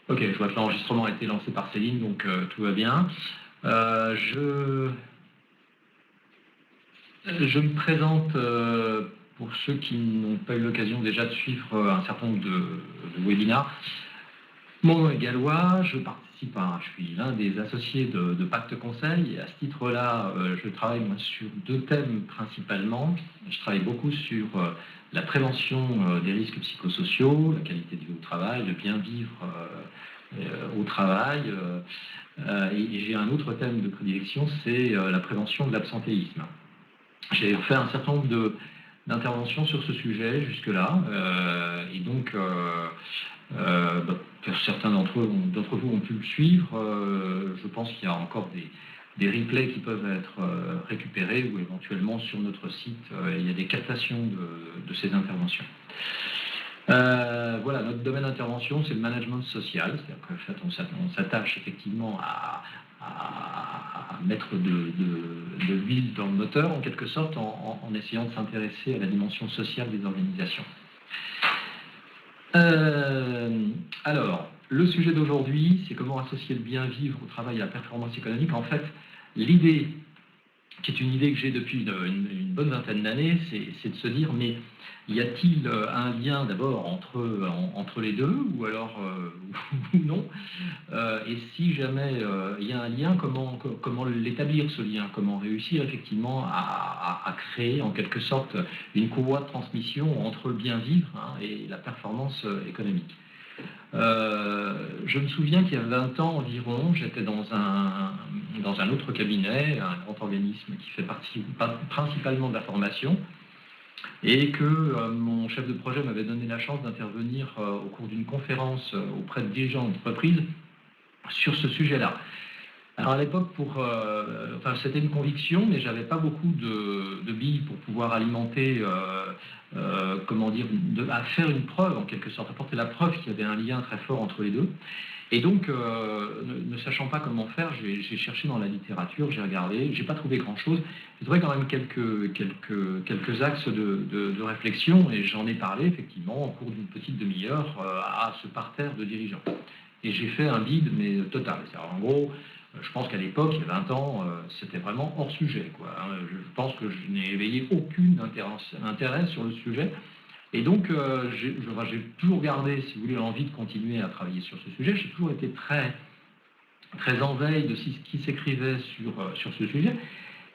Ok, je vois que l'enregistrement a été lancé par Céline, donc tout va bien. Je me présente pour ceux qui n'ont pas eu l'occasion déjà de suivre un certain nombre de webinars. Mon nom est Gallois, je suis l'un des associés de Pacte Conseil, et à ce titre-là, je travaille moi, sur deux thèmes principalement. Je travaille beaucoup sur la prévention des risques psychosociaux, la qualité de vie au travail, le bien vivre au travail. Et j'ai un autre thème de prédilection, c'est la prévention de l'absentéisme. J'ai fait un certain nombre d'interventions sur ce sujet jusque-là, et donc certains d'entre vous ont pu le suivre. Je pense qu'il y a encore des replays qui peuvent être récupérés, ou éventuellement sur notre site, il y a des captations de ces interventions. Voilà, notre domaine d'intervention, c'est le management social. C'est-à-dire qu'en fait, on s'attache effectivement à mettre de l'huile dans le moteur, en quelque sorte, en essayant de s'intéresser à la dimension sociale des organisations. Alors, le sujet d'aujourd'hui, c'est comment associer le bien vivre au travail et à la performance économique. En fait, l'idée, qui est une idée que j'ai depuis une bonne vingtaine d'années, c'est de se dire, mais y a-t-il un lien d'abord entre les deux, ou alors ou non, et si jamais il y a un lien, comment l'établir, ce lien, comment réussir effectivement à créer en quelque sorte une courroie de transmission entre le bien vivre et la performance économique. Je me souviens qu'il y a 20 ans environ, j'étais dans un autre cabinet, un grand organisme qui fait partie principalement de la formation, et que mon chef de projet m'avait donné la chance d'intervenir au cours d'une conférence auprès de dirigeants d'entreprise sur ce sujet-là. Alors à l'époque, c'était une conviction, mais j'avais pas beaucoup de billes pour pouvoir alimenter, à faire une preuve en quelque sorte, apporter la preuve qu'il y avait un lien très fort entre les deux. Et donc, ne sachant pas comment faire, j'ai cherché dans la littérature, j'ai regardé, j'ai pas trouvé grand-chose. J'ai trouvé quand même quelques axes de réflexion, et j'en ai parlé effectivement au cours d'une petite demi-heure à ce parterre de dirigeants. Et j'ai fait un bide, mais total. C'est-à-dire, en gros, je pense qu'à l'époque, il y a 20 ans, c'était vraiment hors sujet, quoi. Je pense que je n'ai éveillé aucun intérêt sur le sujet. Et donc, j'ai toujours gardé, si vous voulez, l'envie de continuer à travailler sur ce sujet. J'ai toujours été très, très en veille de ce qui s'écrivait sur ce sujet.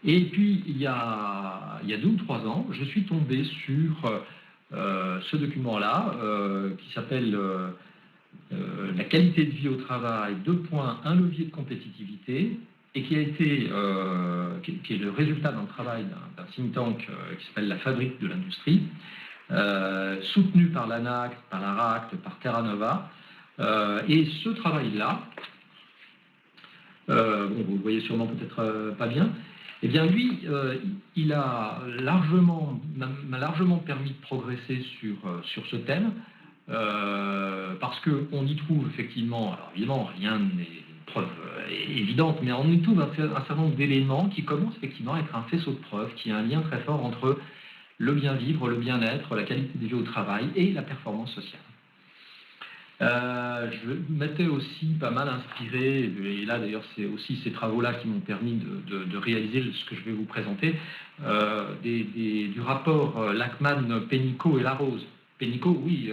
Et puis, il y a 2 ou 3 ans, je suis tombé sur ce document-là, qui s'appelle la qualité de vie au travail, un levier de compétitivité, et qui est le résultat d'un travail d'un think tank qui s'appelle la Fabrique de l'industrie, soutenu par l'ANACT, par la RACT, par Terra Nova. Et ce travail-là, vous le voyez sûrement peut-être pas bien, eh bien lui, il m'a largement permis de progresser sur ce thème, parce qu'on y trouve effectivement, alors évidemment rien n'est une preuve évidente, mais on y trouve un certain nombre d'éléments qui commencent effectivement à être un faisceau de preuves, qui a un lien très fort entre le bien vivre, le bien-être, la qualité de vie au travail et la performance sociale. Je m'étais aussi pas mal inspiré, et là d'ailleurs c'est aussi ces travaux-là qui m'ont permis de réaliser ce que je vais vous présenter, du rapport Lachmann-Pénicaud et Larose. Pénicaud, oui,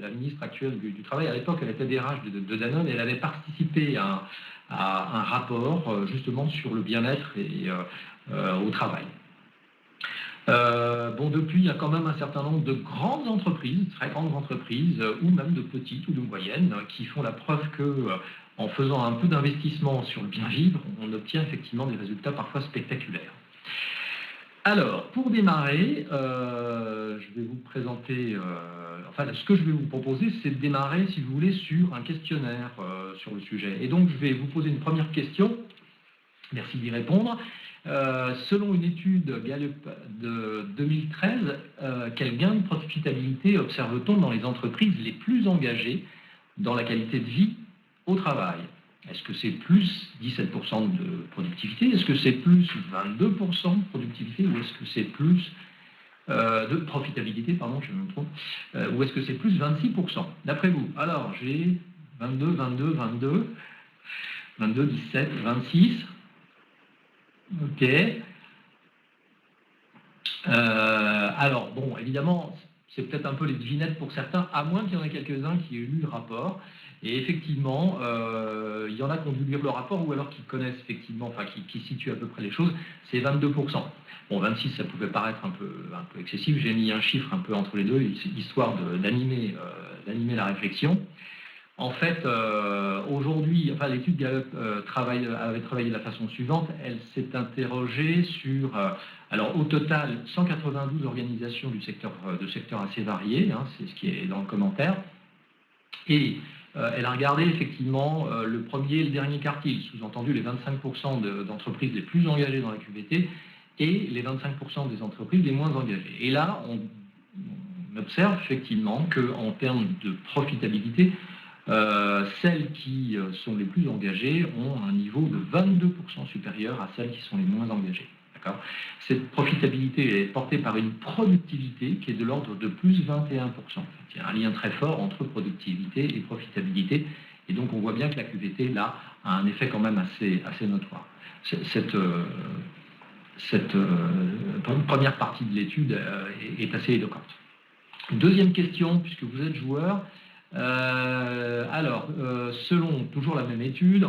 la ministre actuelle du Travail, à l'époque elle était DRH de Danone, et elle avait participé à un rapport justement sur le bien-être et au travail. Depuis, il y a quand même un certain nombre de grandes entreprises, très grandes entreprises, ou même de petites ou de moyennes, qui font la preuve que, en faisant un peu d'investissement sur le bien vivre, on obtient effectivement des résultats parfois spectaculaires. Alors, pour démarrer, je vais vous présenter, ce que je vais vous proposer, c'est de démarrer, si vous voulez, sur un questionnaire sur le sujet. Et donc, je vais vous poser une première question. Merci d'y répondre. Selon une étude Gallup de 2013, quel gain de profitabilité observe-t-on dans les entreprises les plus engagées dans la qualité de vie au travail? Est-ce que c'est plus 17% de productivité? Est-ce que c'est plus 22% de productivité? Ou est-ce que c'est plus de profitabilité, pardon, je me trompe, ou est-ce que c'est plus 26%? D'après vous? Alors, j'ai 22, 22, 22, 22, 17, 26. Ok. Alors, bon, évidemment, c'est peut-être un peu les devinettes pour certains, à moins qu'il y en ait quelques-uns qui aient lu le rapport. Et effectivement, il y en a qui ont dû lire le rapport ou alors qui connaissent effectivement, enfin qui situent à peu près les choses, c'est 22%. Bon, 26, ça pouvait paraître un peu excessif. J'ai mis un chiffre un peu entre les deux, histoire d'animer la réflexion. En fait, aujourd'hui, enfin, l'étude avait travaillé de la façon suivante. Elle s'est interrogée sur, alors au total, 192 organisations de secteurs assez variés, hein, c'est ce qui est dans le commentaire. Et elle a regardé effectivement le premier et le dernier quartile, sous-entendu les 25% d'entreprises les plus engagées dans la QVT et les 25% des entreprises les moins engagées. Et là, on observe effectivement qu'en termes de profitabilité, celles qui sont les plus engagées ont un niveau de 22% supérieur à celles qui sont les moins engagées. Cette profitabilité est portée par une productivité qui est de l'ordre de plus 21%. Il y a un lien très fort entre productivité et profitabilité. Et donc, on voit bien que la QVT, là, a un effet quand même assez notoire. Cette première partie de l'étude est assez éloquente. Deuxième question, puisque vous êtes joueur. Selon toujours la même étude,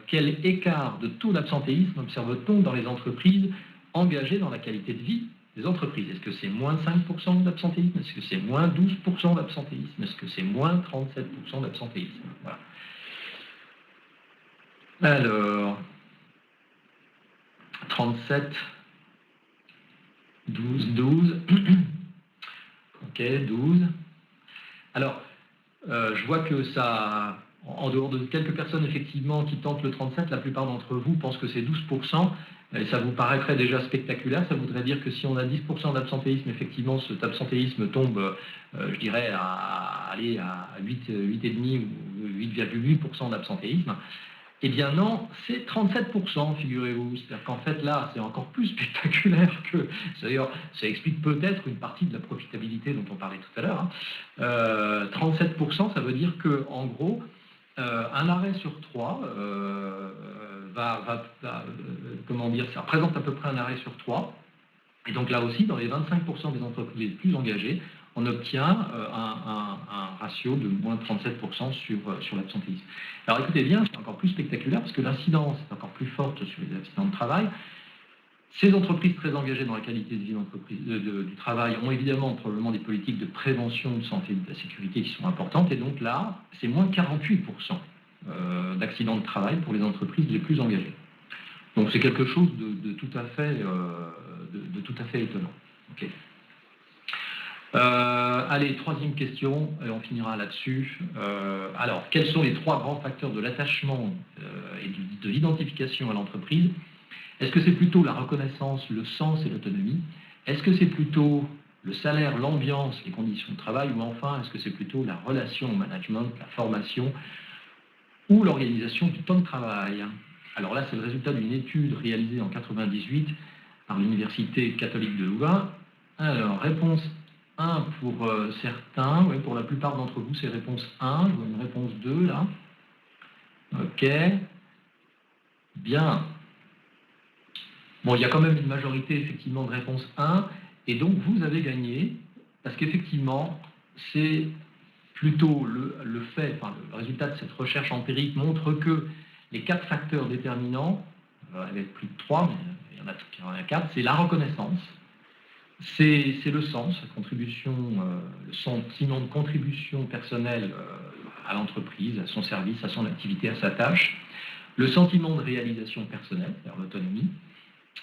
quel écart de taux d'absentéisme observe-t-on dans les entreprises engagées dans la qualité de vie des entreprises? Est-ce que c'est moins 5% d'absentéisme? Est-ce que c'est moins 12% d'absentéisme? Est-ce que c'est moins 37% d'absentéisme? Voilà. Alors, 37, 12. Ok, 12. Alors, je vois que ça, en dehors de quelques personnes effectivement qui tentent le 37, la plupart d'entre vous pensent que c'est 12%, et ça vous paraîtrait déjà spectaculaire. Ça voudrait dire que si on a 10% d'absentéisme, effectivement, cet absentéisme tombe, je dirais, à 8,5 ou 8,8% d'absentéisme. Eh bien non, c'est 37%, figurez-vous. C'est-à-dire qu'en fait, là, c'est encore plus spectaculaire que... D'ailleurs, ça explique peut-être une partie de la profitabilité dont on parlait tout à l'heure. 37%, ça veut dire que, en gros, un arrêt sur 3 ça représente à peu près un arrêt sur 3. Et donc là aussi, dans les 25% des entreprises les plus engagées, on obtient un ratio de moins 37% sur l'absentéisme. Alors écoutez bien, c'est encore plus spectaculaire parce que l'incidence est encore plus forte sur les accidents de travail. Ces entreprises très engagées dans la qualité de vie du travail ont évidemment probablement des politiques de prévention de santé et de la sécurité qui sont importantes. Et donc là, c'est moins 48% d'accidents de travail pour les entreprises les plus engagées. Donc c'est quelque chose de tout à fait étonnant. Okay. Allez, troisième question, et on finira là-dessus. Alors, quels sont les 3 grands facteurs de l'attachement et de l'identification à l'entreprise? Est-ce que c'est plutôt la reconnaissance, le sens et l'autonomie? Est-ce que c'est plutôt le salaire, l'ambiance, les conditions de travail? Ou enfin, est-ce que c'est plutôt la relation au management, la formation ou l'organisation du temps de travail? Alors là, c'est le résultat d'une étude réalisée en 1998 par l'Université catholique de Louvain. Alors, réponse 1 pour certains, oui, pour la plupart d'entre vous, c'est réponse 1, je vois une réponse 2 là. Ok, bien. Bon, il y a quand même une majorité effectivement de réponse 1, et donc vous avez gagné, parce qu'effectivement, c'est plutôt le fait, enfin, le résultat de cette recherche empirique montre que les 4 facteurs déterminants, avec plus de 3, mais il y en a 4, c'est la reconnaissance, c'est le sens, la contribution, le sentiment de contribution personnelle à l'entreprise, à son service, à son activité, à sa tâche, le sentiment de réalisation personnelle, c'est-à-dire l'autonomie,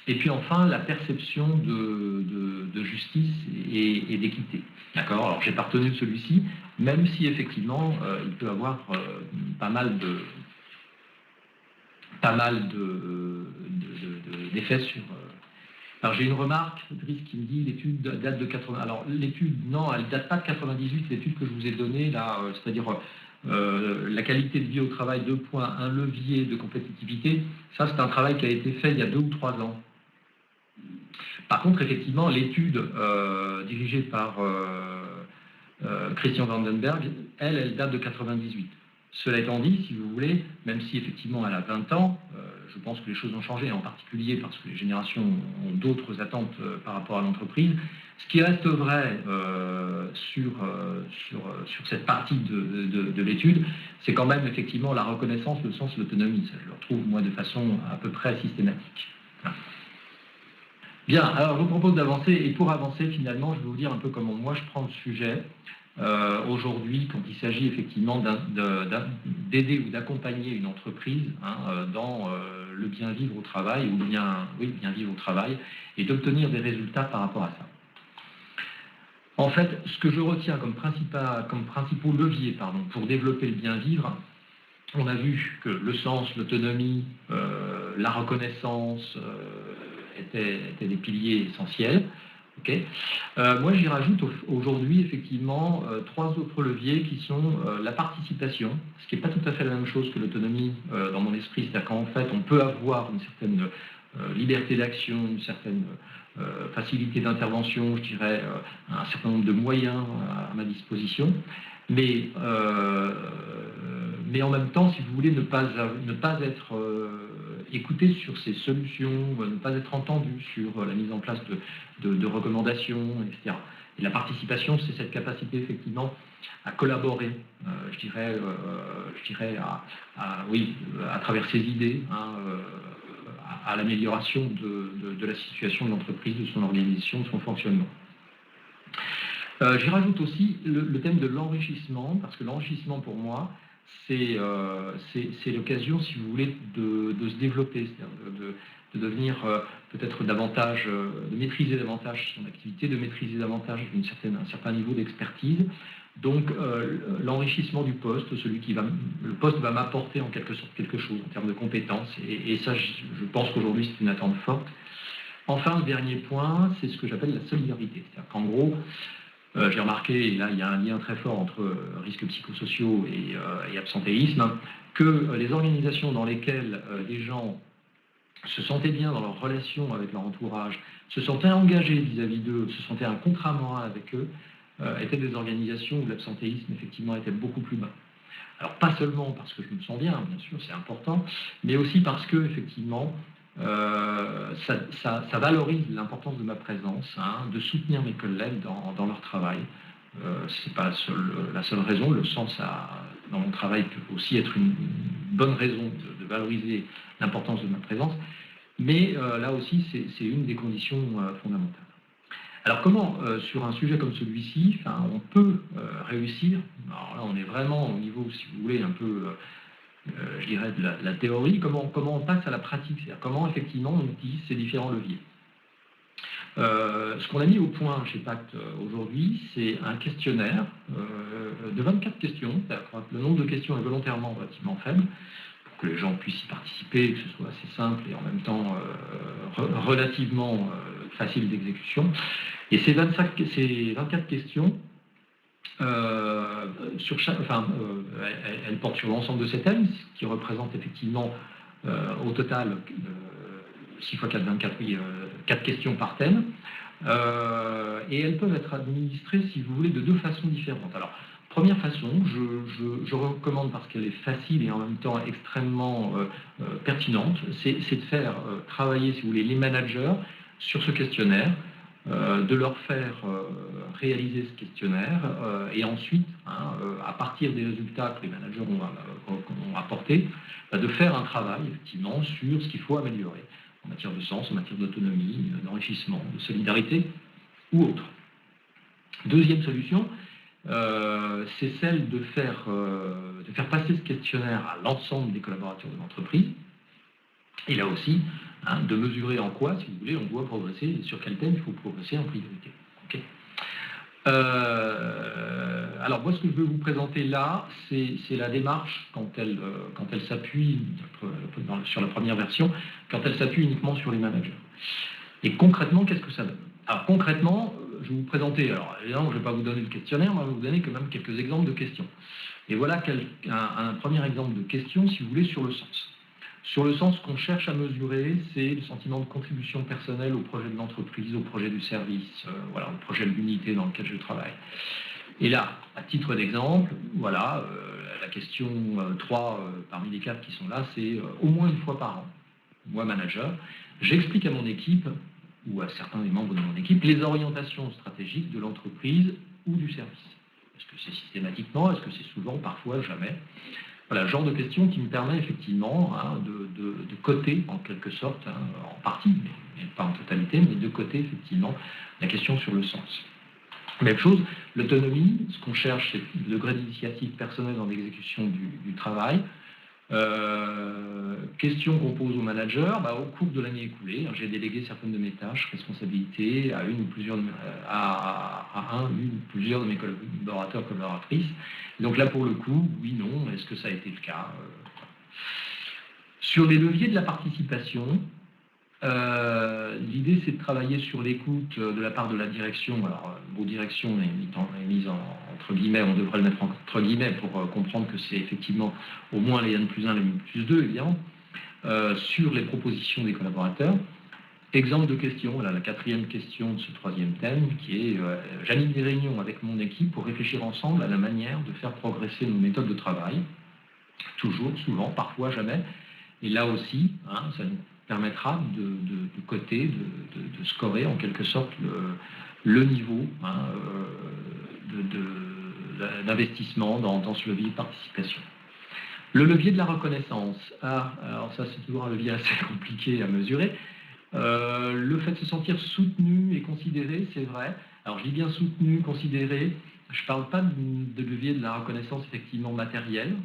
et puis enfin la perception de justice et d'équité. D'accord. Alors j'ai pas retenu celui-ci, même si effectivement il peut avoir pas mal d'effets sur. Alors j'ai une remarque, Driss, qui me dit l'étude date de 80. Alors l'étude, non, elle date pas de 98, l'étude que je vous ai donnée là, c'est-à-dire la qualité de vie au travail, 2 points, un levier de compétitivité. Ça, c'est un travail qui a été fait il y a 2 ou 3 ans. Par contre, effectivement, l'étude dirigée par Christian Vandenberg, elle date de 98. Cela étant dit, si vous voulez, même si effectivement elle a 20 ans, je pense que les choses ont changé, en particulier parce que les générations ont d'autres attentes par rapport à l'entreprise. Ce qui reste vrai sur cette partie de l'étude, c'est quand même effectivement la reconnaissance, le sens, l'autonomie. Ça, je le retrouve moi de façon à peu près systématique. Bien, alors je vous propose d'avancer, et pour avancer finalement, je vais vous dire un peu comment moi je prends le sujet. Aujourd'hui, quand il s'agit effectivement d'aider ou d'accompagner une entreprise dans le bien vivre au travail, ou bien vivre au travail, et d'obtenir des résultats par rapport à ça. En fait, ce que je retiens comme principaux leviers pour développer le bien vivre, on a vu que le sens, l'autonomie, la reconnaissance étaient des piliers essentiels. Okay. Moi, j'y rajoute aujourd'hui, effectivement, 3 autres leviers qui sont la participation, ce qui n'est pas tout à fait la même chose que l'autonomie dans mon esprit, c'est-à-dire qu'en fait, on peut avoir une certaine liberté d'action, une certaine facilité d'intervention, je dirais, un certain nombre de moyens à ma disposition, mais en même temps, si vous voulez, ne pas être écouté sur ces solutions, ne pas être entendu sur la mise en place de recommandations, etc. Et la participation, c'est cette capacité effectivement à collaborer, je dirais à travers ses idées, à l'amélioration de la situation de l'entreprise, de son organisation, de son fonctionnement. J'y rajoute aussi le thème de l'enrichissement, parce que l'enrichissement pour moi, c'est l'occasion, si vous voulez, de se développer, c'est-à-dire de devenir peut-être davantage, de maîtriser davantage son activité, de maîtriser davantage un certain niveau d'expertise. Donc l'enrichissement du poste, le poste va m'apporter en quelque sorte quelque chose en termes de compétences, et ça, je pense qu'aujourd'hui c'est une attente forte. Enfin, le dernier point, c'est ce que j'appelle la solidarité. C'est-à-dire qu'en gros, j'ai remarqué, et là il y a un lien très fort entre risques psychosociaux et absentéisme, que les organisations dans lesquelles les gens se sentaient bien dans leur relation avec leur entourage, se sentaient engagés vis-à-vis d'eux, se sentaient un contrat moral avec eux, étaient des organisations où l'absentéisme effectivement était beaucoup plus bas. Alors pas seulement parce que je me sens bien sûr, c'est important, mais aussi parce que effectivement ça valorise l'importance de ma présence, de soutenir mes collègues dans leur travail. C'est pas la seule raison, le sens dans mon travail peut aussi être une bonne raison de valoriser l'importance de ma présence, mais là aussi c'est une des conditions fondamentales. Alors comment, sur un sujet comme celui-ci, on peut réussir, alors là on est vraiment au niveau, si vous voulez, un peu, je dirais, de la théorie, comment on passe à la pratique, c'est-à-dire comment effectivement on utilise ces différents leviers. Ce qu'on a mis au point chez Pacte aujourd'hui, c'est un questionnaire de 24 questions, le nombre de questions est volontairement relativement faible, pour que les gens puissent y participer, que ce soit assez simple et en même temps relativement facile d'exécution. Et ces 24 questions, elles portent sur l'ensemble de ces thèmes, ce qui représente effectivement au total 6 x 4, 24, 4 questions par thème. Et elles peuvent être administrées, si vous voulez, de 2 façons différentes. Alors, première façon, je recommande parce qu'elle est facile et en même temps extrêmement pertinente, c'est de faire travailler, si vous voulez, les managers sur ce questionnaire, de leur faire réaliser ce questionnaire et ensuite, à partir des résultats que les managers ont apportés, de faire un travail effectivement sur ce qu'il faut améliorer en matière de sens, en matière d'autonomie, d'enrichissement, de solidarité ou autre. Deuxième solution, c'est celle de faire passer ce questionnaire à l'ensemble des collaborateurs de l'entreprise. Et là aussi, de mesurer en quoi, si vous voulez, on doit progresser et sur quel thème il faut progresser en priorité. Okay. Alors moi, ce que je veux vous présenter là, c'est la démarche quand elle s'appuie, sur la première version, quand elle s'appuie uniquement sur les managers. Et concrètement, qu'est-ce que ça donne? Alors concrètement, je vais vous présenter, alors évidemment, je ne vais pas vous donner le questionnaire, mais je vais vous donner quand même quelques exemples de questions. Et voilà un premier exemple de question, si vous voulez, sur le sens. Sur le sens qu'on cherche à mesurer, c'est le sentiment de contribution personnelle au projet de l'entreprise, au projet du service, voilà, au projet de l'unité dans lequel je travaille. Et là, à titre d'exemple, voilà, la question 3 parmi les 4 qui sont là, c'est au moins une fois par an, moi manager, j'explique à mon équipe ou à certains des membres de mon équipe les orientations stratégiques de l'entreprise ou du service. Est-ce que c'est systématiquement, est-ce que c'est souvent, parfois, jamais? Voilà, le genre de question qui me permet effectivement de coter en quelque sorte, en partie, mais pas en totalité, mais de coter effectivement la question sur le sens. Même chose, l'autonomie, ce qu'on cherche, c'est le degré d'initiative personnelle dans l'exécution du travail. Question qu'on pose au manager, au cours de l'année écoulée, j'ai délégué certaines de mes tâches, responsabilités à une ou plusieurs de mes collaborateurs, collaboratrices. Donc là, pour le coup, oui, non, est-ce que ça a été le cas? Sur les leviers de la participation, l'idée, c'est de travailler sur l'écoute de la part de la direction. Alors, le mot direction est mise entre guillemets, on devrait le mettre entre guillemets pour comprendre que c'est effectivement au moins les N+1, les N+2, évidemment, sur les propositions des collaborateurs. Exemple de question, voilà la 4e question de ce 3e thème, qui est j'anime des réunions avec mon équipe pour réfléchir ensemble à la manière de faire progresser nos méthodes de travail. Toujours, souvent, parfois, jamais. Et là aussi, ça nous permettra de coter, de scorer en quelque sorte le niveau d'investissement dans ce levier de participation. Le levier de la reconnaissance. Alors ça, c'est toujours un levier assez compliqué à mesurer. Le fait de se sentir soutenu et considéré, c'est vrai. Alors je dis bien soutenu, considéré. Je ne parle pas de levier de la reconnaissance effectivement matérielle,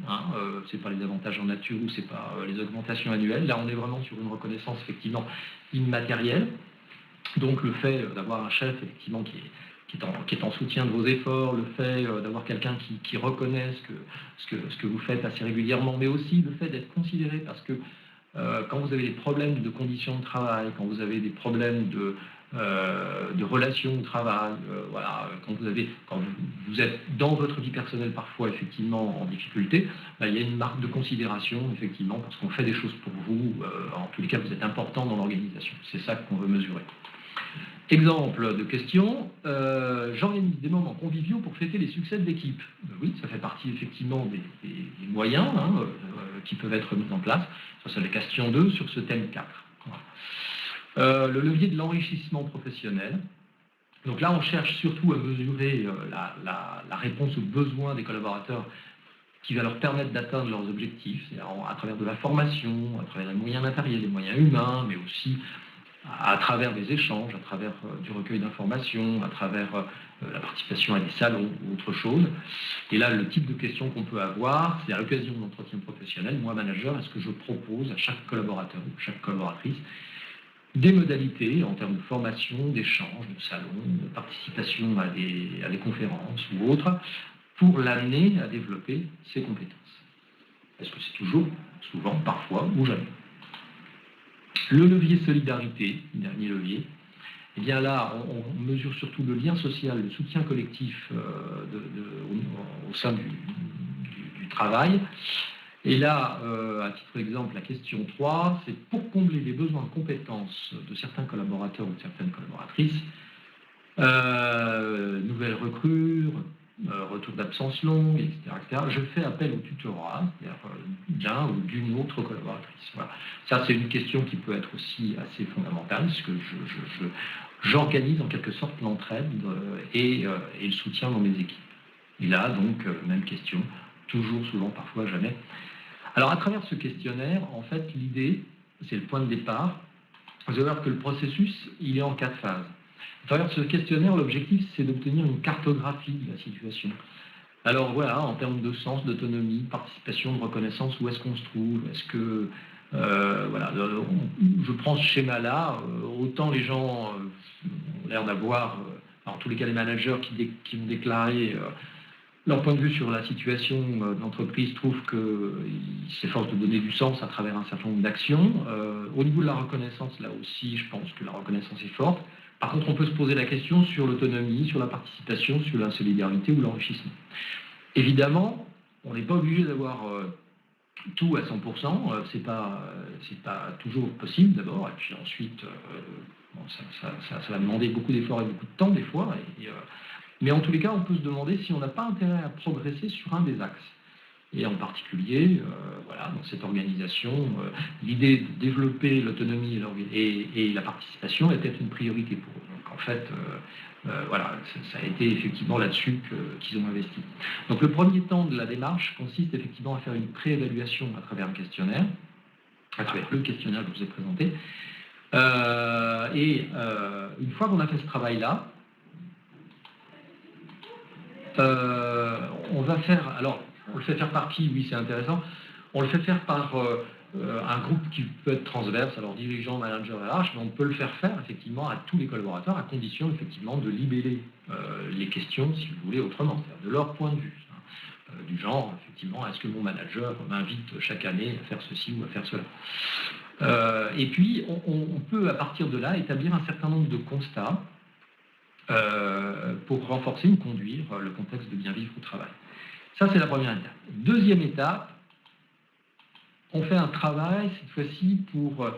ce n'est pas les avantages en nature ou ce n'est pas les augmentations annuelles. Là, on est vraiment sur une reconnaissance effectivement immatérielle. Donc le fait d'avoir un chef effectivement qui est en soutien de vos efforts, le fait d'avoir quelqu'un qui reconnaisse ce que vous faites assez régulièrement, mais aussi le fait d'être considéré parce que quand vous avez des problèmes de conditions de travail, quand vous avez des problèmes de relations au travail, quand vous êtes dans votre vie personnelle parfois effectivement en difficulté, il y a une marque de considération effectivement parce qu'on fait des choses pour vous, en tous les cas vous êtes important dans l'organisation, c'est ça qu'on veut mesurer. Exemple de question, j'organise des moments conviviaux pour fêter les succès de l'équipe. Oui, ça fait partie effectivement des moyens qui peuvent être mis en place. Ça, c'est la question 2 sur ce thème 4. Le levier de l'enrichissement professionnel. Donc là, on cherche surtout à mesurer la réponse aux besoins des collaborateurs qui va leur permettre d'atteindre leurs objectifs, à travers de la formation, à travers les moyens matériels, les moyens humains, mais aussi à travers des échanges, à travers du recueil d'informations, à travers la participation à des salons ou autre chose. Et là, le type de questions qu'on peut avoir, c'est à l'occasion de l'entretien professionnel, moi, manager, est-ce que je propose à chaque collaborateur ou chaque collaboratrice des modalités en termes de formation, d'échange, de salon, de participation à des conférences ou autres, pour l'amener à développer ses compétences. Est-ce que c'est toujours, souvent, parfois ou jamais? Le levier solidarité, dernier levier, eh bien là, on mesure surtout le lien social, le soutien collectif au sein du travail. Et là, à titre d'exemple, la question 3, c'est pour combler les besoins de compétences de certains collaborateurs ou de certaines collaboratrices, nouvelles recrues, retour d'absence longue, etc., je fais appel au tutorat, c'est-à-dire d'un ou d'une autre collaboratrice. Voilà. Ça, c'est une question qui peut être aussi assez fondamentale, parce que j'organise en quelque sorte l'entraide et le soutien dans mes équipes. Et là, donc, même question, toujours, souvent, parfois, jamais. Alors, à travers ce questionnaire, en fait, l'idée, c'est le point de départ. Vous allez voir que le processus, il est en 4 phases. À travers ce questionnaire, l'objectif, c'est d'obtenir une cartographie de la situation. Alors voilà, en termes de sens, d'autonomie, de participation, de reconnaissance, où est-ce qu'on se trouve? Est-ce que, je prends ce schéma-là, autant les gens ont l'air d'avoir, en tous les cas les managers qui ont déclaré leur point de vue sur la situation de l'entreprise, trouvent qu'ils s'efforcent de donner du sens à travers un certain nombre d'actions. Au niveau de la reconnaissance, là aussi, je pense que la reconnaissance est forte. Par contre, on peut se poser la question sur l'autonomie, sur la participation, sur la solidarité ou l'enrichissement. Évidemment, on n'est pas obligé d'avoir tout à 100%, c'est pas toujours possible d'abord, et puis ensuite, ça va demander beaucoup d'efforts et beaucoup de temps des fois, mais en tous les cas, on peut se demander si on n'a pas intérêt à progresser sur un des axes. Et en particulier, voilà, dans cette organisation, l'idée de développer l'autonomie et la participation était une priorité pour eux. Donc en fait, voilà, ça a été effectivement là-dessus qu'ils ont investi. Donc le premier temps de la démarche consiste effectivement à faire une préévaluation à travers un questionnaire, à travers le questionnaire que je vous ai présenté. Une fois qu'on a fait ce travail-là, on va faire, alors on le fait faire par qui? Oui, c'est intéressant. On le fait faire par un groupe qui peut être transverse, alors dirigeant, manager, RH, mais on peut le faire faire effectivement à tous les collaborateurs, à condition effectivement de libeller les questions, si vous voulez, autrement, c'est-à-dire de leur point de vue. Du genre, effectivement, est-ce que mon manager m'invite chaque année à faire ceci ou à faire cela? Et puis, on peut, à partir de là, établir un certain nombre de constats pour renforcer ou conduire le contexte de bien vivre au travail. Ça, c'est la première étape. Deuxième étape, on fait un travail, cette fois-ci, pour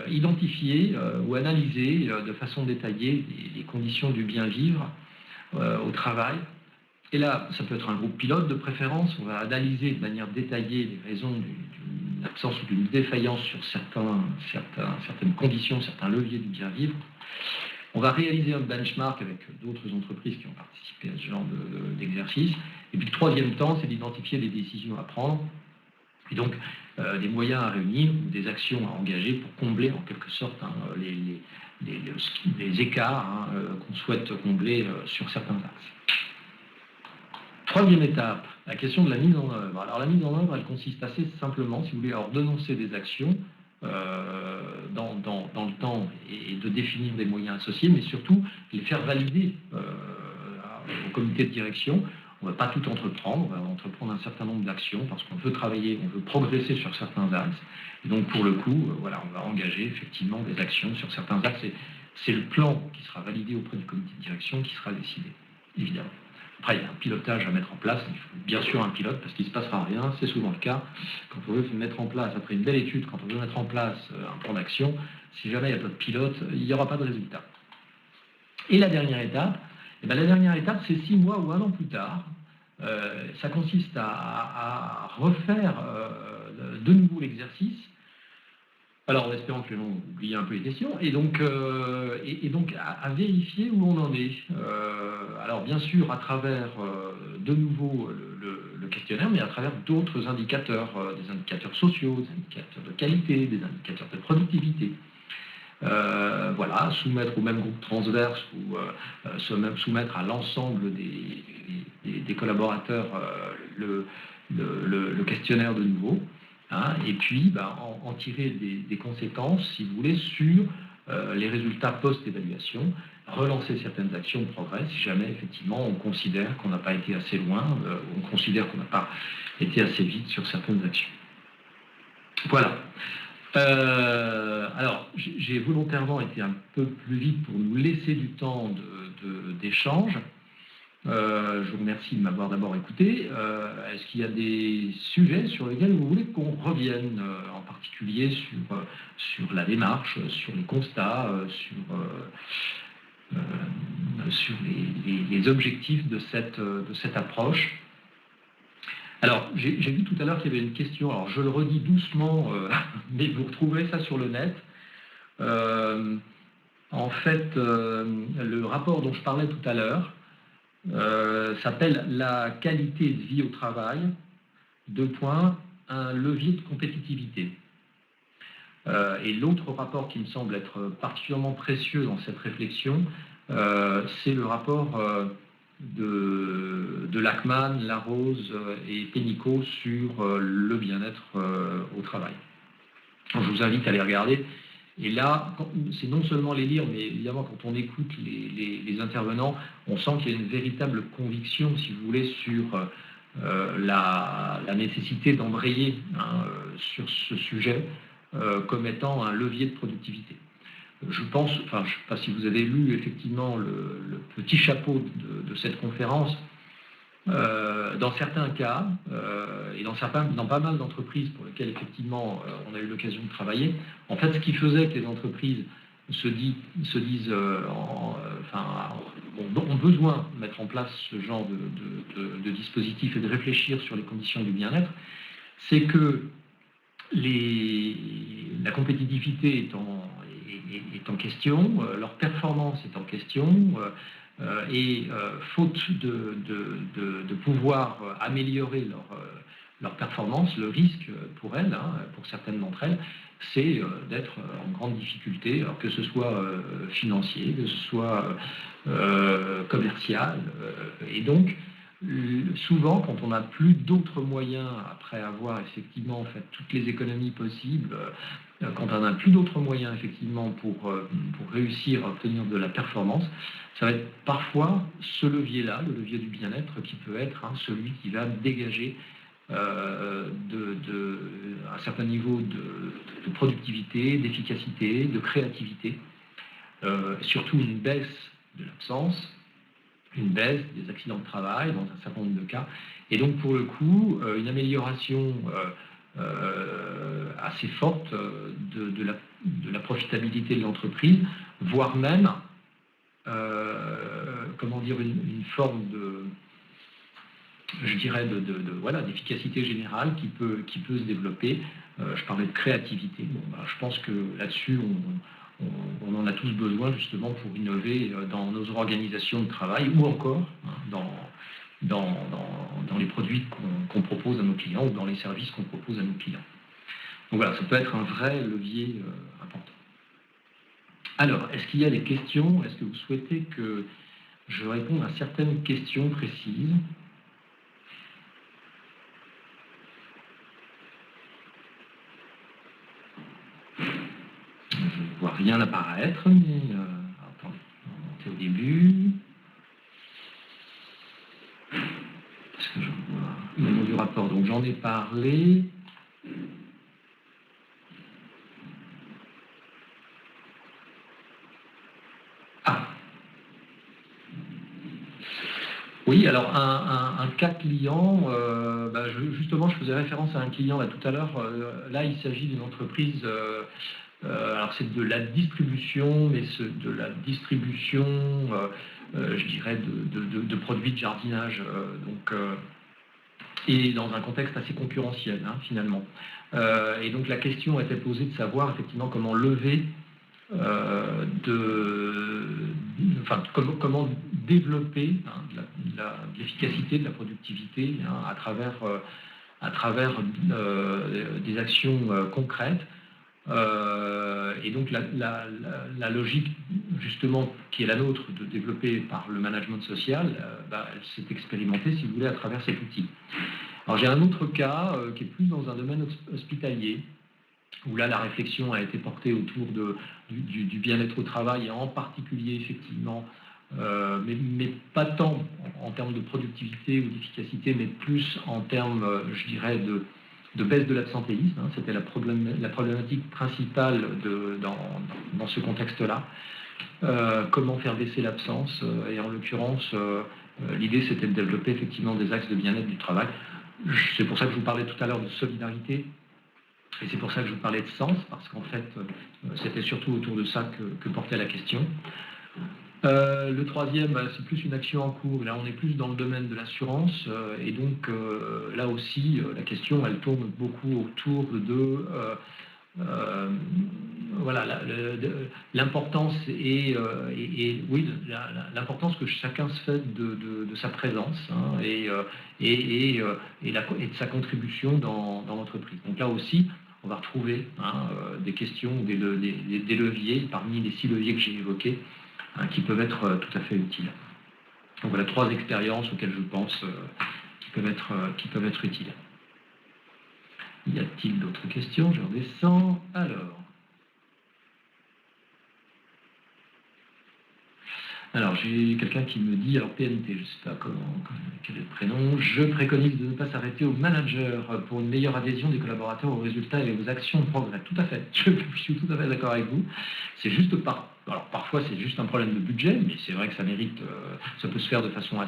identifier ou analyser de façon détaillée les conditions du bien vivre au travail. Et là, ça peut être un groupe pilote de préférence. On va analyser de manière détaillée les raisons d'une absence ou d'une défaillance sur certaines conditions, certains leviers du bien vivre. On va réaliser un benchmark avec d'autres entreprises qui ont participé à ce genre d'exercice. Et puis le troisième temps, c'est d'identifier des décisions à prendre et donc des moyens à réunir ou des actions à engager pour combler en quelque sorte les écarts qu'on souhaite combler sur certains axes. Troisième étape, la question de la mise en œuvre. Alors la mise en œuvre, elle consiste assez simplement, si vous voulez, à ordonnancer des actions dans le temps et de définir des moyens associés, mais surtout les faire valider au comité de direction. On ne va pas tout entreprendre, on va entreprendre un certain nombre d'actions parce qu'on veut travailler, on veut progresser sur certains axes. Et donc pour le coup, voilà, on va engager effectivement des actions sur certains axes. C'est le plan qui sera validé auprès du comité de direction qui sera décidé, évidemment. Après, il y a un pilotage à mettre en place. Il faut bien sûr un pilote parce qu'il ne se passera rien. C'est souvent le cas. Quand on veut mettre en place, après une belle étude, quand on veut mettre en place un plan d'action, si jamais il n'y a pas de pilote, il n'y aura pas de résultat. Et la dernière étape, c'est 6 mois ou 1 an plus tard. Ça consiste à refaire de nouveau l'exercice. Alors, en espérant que les gens oublient un peu les questions, et donc à vérifier où on en est. Alors, bien sûr, à travers de nouveau le questionnaire, mais à travers d'autres indicateurs, des indicateurs sociaux, des indicateurs de qualité, des indicateurs de productivité. Voilà, soumettre au même groupe transverse ou soumettre à l'ensemble des collaborateurs le questionnaire de nouveau. Et puis en tirer des conséquences, si vous voulez, sur les résultats post-évaluation, relancer certaines actions de progrès si jamais effectivement on considère qu'on n'a pas été assez loin, on considère qu'on n'a pas été assez vite sur certaines actions. Voilà. Alors, j'ai volontairement été un peu plus vite pour nous laisser du temps d'échange. Je vous remercie de m'avoir d'abord écouté. Est-ce qu'il y a des sujets sur lesquels vous voulez qu'on revienne, en particulier sur la démarche, sur les constats, sur les objectifs de cette approche? Alors, j'ai vu tout à l'heure qu'il y avait une question, alors je le redis doucement, mais vous retrouverez ça sur le net. En fait, le rapport dont je parlais tout à l'heure s'appelle « La qualité de vie au travail, un levier de compétitivité ». Et l'autre rapport qui me semble être particulièrement précieux dans cette réflexion, c'est le rapport de Lachman, Larose et Pénicaud sur le bien-être au travail. Donc, je vous invite à les regarder. Et là, c'est non seulement les lire, mais évidemment, quand on écoute les intervenants, on sent qu'il y a une véritable conviction, si vous voulez, sur la nécessité d'embrayer sur ce sujet comme étant un levier de productivité. Je pense, enfin, je ne sais pas si vous avez lu effectivement le petit chapeau de cette conférence. Dans certains cas, et dans pas mal d'entreprises pour lesquelles effectivement on a eu l'occasion de travailler, en fait, ce qui faisait que les entreprises se disent ont besoin de mettre en place ce genre de dispositif et de réfléchir sur les conditions du bien-être, c'est que la compétitivité est en question, leur performance est en question, et faute de pouvoir améliorer leur performance, le risque pour elles, pour certaines d'entre elles, c'est d'être en grande difficulté, alors que ce soit financier, que ce soit commercial. Et donc, souvent, quand on n'a plus d'autres moyens, après avoir effectivement fait toutes les économies possibles, quand on n'a plus d'autres moyens effectivement pour réussir à obtenir de la performance, ça va être parfois ce levier-là, le levier du bien-être, qui peut être celui qui va dégager un certain niveau de productivité, d'efficacité, de créativité, surtout une baisse de l'absence, une baisse des accidents de travail dans un certain nombre de cas, et donc pour le coup une amélioration assez forte de la profitabilité de l'entreprise, voire même comment dire, une forme je dirais voilà, d'efficacité générale qui peut se développer. Je parlais de créativité. Bon, je pense que là-dessus on en a tous besoin justement pour innover dans nos organisations de travail, ou encore dans les produits qu'on propose à nos clients, ou dans les services qu'on propose à nos clients. Donc voilà, ça peut être un vrai levier important. Alors, est-ce qu'il y a des questions? Est-ce que vous souhaitez que je réponde à certaines questions précises? Je ne vois rien apparaître, mais attendez, on est au début. Est-ce que je vois le nom du rapport? Donc j'en ai parlé. Oui, alors un cas client, justement, je faisais référence à un client là, tout à l'heure. Là, il s'agit d'une entreprise, alors c'est de la distribution, mais de la distribution, je dirais, de produits de jardinage, et dans un contexte assez concurrentiel, finalement. Et donc la question était posée de savoir effectivement comment lever comment développer de l'efficacité, de la productivité à travers des actions concrètes. Et donc la logique justement qui est la nôtre de développer par le management social, elle s'est expérimentée, si vous voulez, à travers cet outil. Alors j'ai un autre cas qui est plus dans un domaine hospitalier, où là la réflexion a été portée autour du bien-être au travail, et en particulier effectivement, mais pas tant en termes de productivité ou d'efficacité, mais plus en termes, je dirais, de baisse de l'absentéisme. C'était la problématique principale dans ce contexte-là. Comment faire baisser l'absence, et en l'occurrence, l'idée c'était de développer effectivement des axes de bien-être du travail. C'est pour ça que je vous parlais tout à l'heure de solidarité. Et c'est pour ça que je vous parlais de sens, parce qu'en fait, c'était surtout autour de ça que portait la question. Le troisième, c'est plus une action en cours. Là, on est plus dans le domaine de l'assurance. Et donc, là aussi, la question, elle tourne beaucoup autour de voilà, l'importance oui, l'importance que chacun se fait de sa présence, et de sa contribution dans l'entreprise. Donc là aussi, on va retrouver des questions, des leviers, parmi les 6 leviers que j'ai évoqués, qui peuvent être tout à fait utiles. Donc voilà 3 expériences auxquelles je pense qui peuvent être utiles. Y a-t-il d'autres questions? Je redescends. Alors, j'ai quelqu'un qui me dit, alors PNT, je ne sais pas quel est le prénom, je préconise de ne pas s'arrêter au manager pour une meilleure adhésion des collaborateurs aux résultats et aux actions de progrès. Tout à fait, je suis tout à fait d'accord avec vous. C'est juste alors parfois c'est juste un problème de budget, mais c'est vrai que ça mérite, ça peut se faire de façon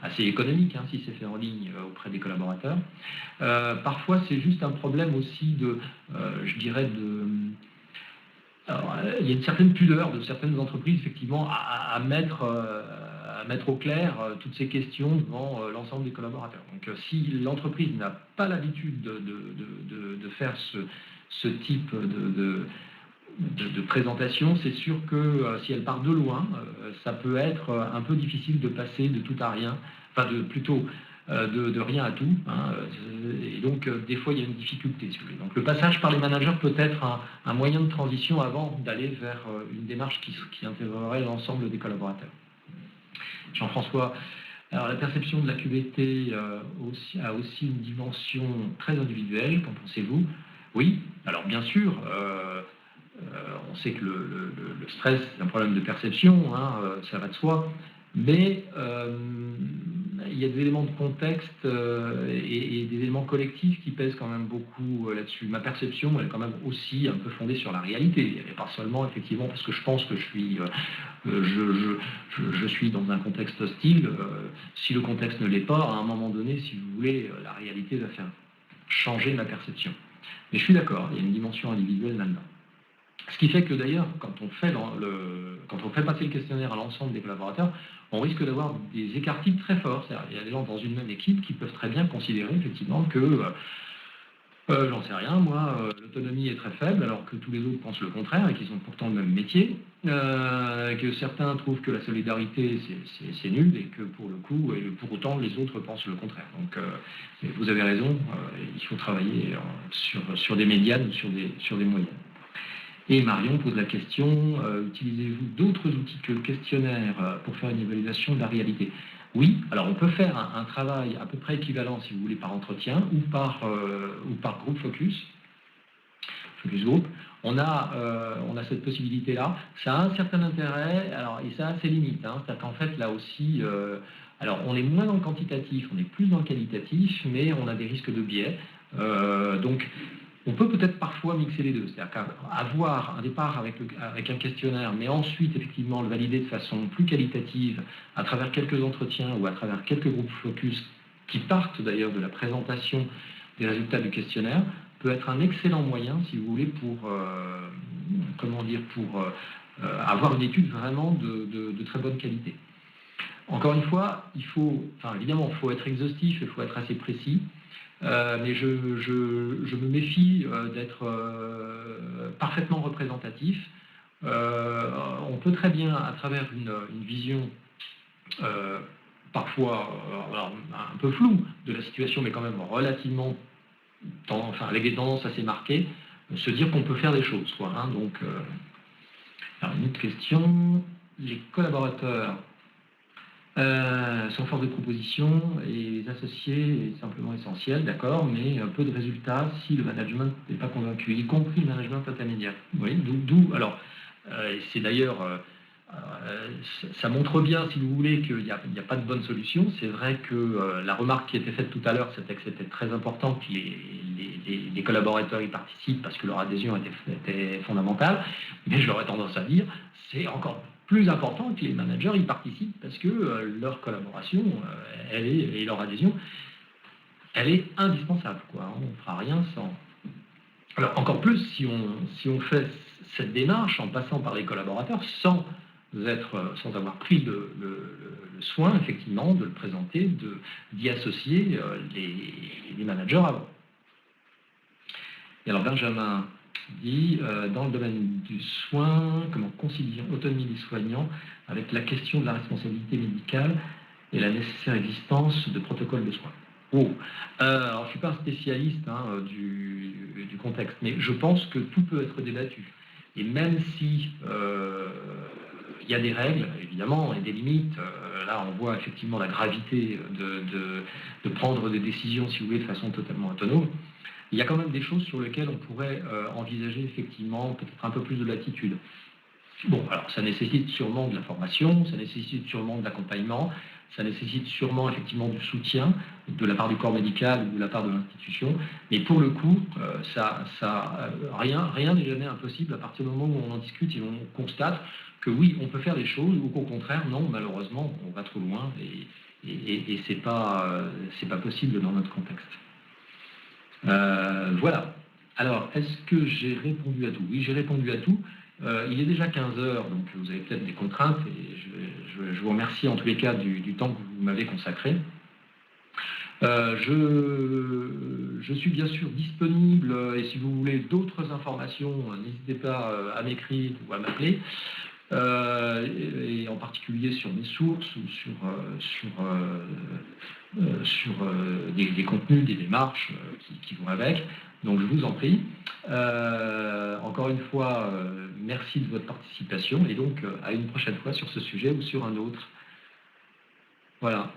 assez économique, si c'est fait en ligne auprès des collaborateurs. Parfois c'est juste un problème aussi je dirais Alors, il y a une certaine pudeur de certaines entreprises, effectivement, à mettre mettre au clair toutes ces questions devant l'ensemble des collaborateurs. Donc si l'entreprise n'a pas l'habitude de faire ce type de présentation, c'est sûr que si elle part de loin, ça peut être un peu difficile de passer de tout à rien, enfin plutôt de rien à tout. Hein, et donc, des fois, il y a une difficulté. Si vous voulez. Donc, le passage par les managers peut être un moyen de transition avant d'aller vers une démarche qui intégrerait l'ensemble des collaborateurs. Jean-François, alors la perception de la QVT a aussi une dimension très individuelle, qu'en pensez-vous? Oui, alors bien sûr, on sait que le stress, c'est un problème de perception, hein, ça va de soi, mais il y a des éléments de contexte et des éléments collectifs qui pèsent quand même beaucoup là-dessus. Ma perception, elle est quand même aussi un peu fondée sur la réalité, et pas seulement effectivement parce que je pense que je suis dans un contexte hostile. Si le contexte ne l'est pas, à un moment donné, si vous voulez, la réalité va faire changer ma perception. Mais je suis d'accord, il y a une dimension individuelle là-dedans. Ce qui fait que d'ailleurs, quand on fait passer le questionnaire à l'ensemble des collaborateurs, on risque d'avoir des écarts types très forts. C'est-à-dire, il y a des gens dans une même équipe qui peuvent très bien considérer effectivement que, j'en sais rien, moi, l'autonomie est très faible, alors que tous les autres pensent le contraire et qu'ils ont pourtant le même métier, que certains trouvent que la solidarité c'est nul et que pour le coup, et pour autant, les autres pensent le contraire. Donc, vous avez raison, il faut travailler sur des médianes ou sur des moyennes. Et Marion pose la question, utilisez-vous d'autres outils que le questionnaire pour faire une évaluation de la réalité? Oui, alors on peut faire un travail à peu près équivalent, si vous voulez, par entretien ou par groupe focus group. On a cette possibilité-là. Ça a un certain intérêt, alors, et ça a ses limites. Hein, c'est-à-dire qu'en fait, là aussi, alors on est moins dans le quantitatif, on est plus dans le qualitatif, mais on a des risques de biais. Donc, on peut peut-être parfois mixer les deux, c'est-à-dire qu'avoir un départ avec un questionnaire, mais ensuite effectivement le valider de façon plus qualitative à travers quelques entretiens ou à travers quelques groupes focus qui partent d'ailleurs de la présentation des résultats du questionnaire, peut être un excellent moyen, si vous voulez, pour avoir une étude vraiment de très bonne qualité. Encore une fois, évidemment, il faut être exhaustif, il faut être assez précis. Mais je me méfie d'être parfaitement représentatif. On peut très bien, à travers une vision parfois un peu floue de la situation, mais quand même relativement, avec des tendances assez marquées, se dire qu'on peut faire des choses. Hein. Donc, alors une autre question. Les collaborateurs sont force de proposition et les associés est simplement essentiel, d'accord, mais un peu de résultats si le management n'est pas convaincu, y compris le management intermédiaire. Oui, alors, c'est d'ailleurs, ça montre bien, si vous voulez, qu'il n'y a pas de bonne solution. C'est vrai que la remarque qui était faite tout à l'heure, c'était que c'était très important que les collaborateurs y participent parce que leur adhésion était fondamentale, mais j'aurais tendance à dire, c'est encore plus important que les managers y participent parce que leur collaboration et leur adhésion, elle est indispensable. Quoi. On ne fera rien sans. Alors encore plus si on fait cette démarche en passant par les collaborateurs sans avoir pris le soin effectivement de le présenter, d'y associer les managers avant. Et alors Benjamin dit, dans le domaine du soin, comment concilier autonomie des soignants avec la question de la responsabilité médicale et la nécessaire existence de protocoles de soins. Alors, je ne suis pas un spécialiste du contexte, mais je pense que tout peut être débattu. Et même si il y a des règles, évidemment, et des limites, là on voit effectivement la gravité de prendre des décisions, si vous voulez, de façon totalement autonome. Il y a quand même des choses sur lesquelles on pourrait envisager effectivement peut-être un peu plus de latitude. Bon, alors ça nécessite sûrement de la formation, ça nécessite sûrement de l'accompagnement, ça nécessite sûrement effectivement du soutien de la part du corps médical ou de la part de l'institution. Mais pour le coup, rien n'est jamais impossible à partir du moment où on en discute et on constate que oui, on peut faire des choses ou qu'au contraire, non, malheureusement, on va trop loin et c'est pas possible dans notre contexte. Voilà. Alors, est-ce que j'ai répondu à tout? Oui, j'ai répondu à tout. Il est déjà 15 heures, donc vous avez peut-être des contraintes et je vous remercie en tous les cas du temps que vous m'avez consacré. Je suis bien sûr disponible et si vous voulez d'autres informations, n'hésitez pas à m'écrire ou à m'appeler. Et en particulier sur mes sources ou sur des contenus, des démarches qui vont avec. Donc je vous en prie. Encore une fois, merci de votre participation et donc à une prochaine fois sur ce sujet ou sur un autre. Voilà.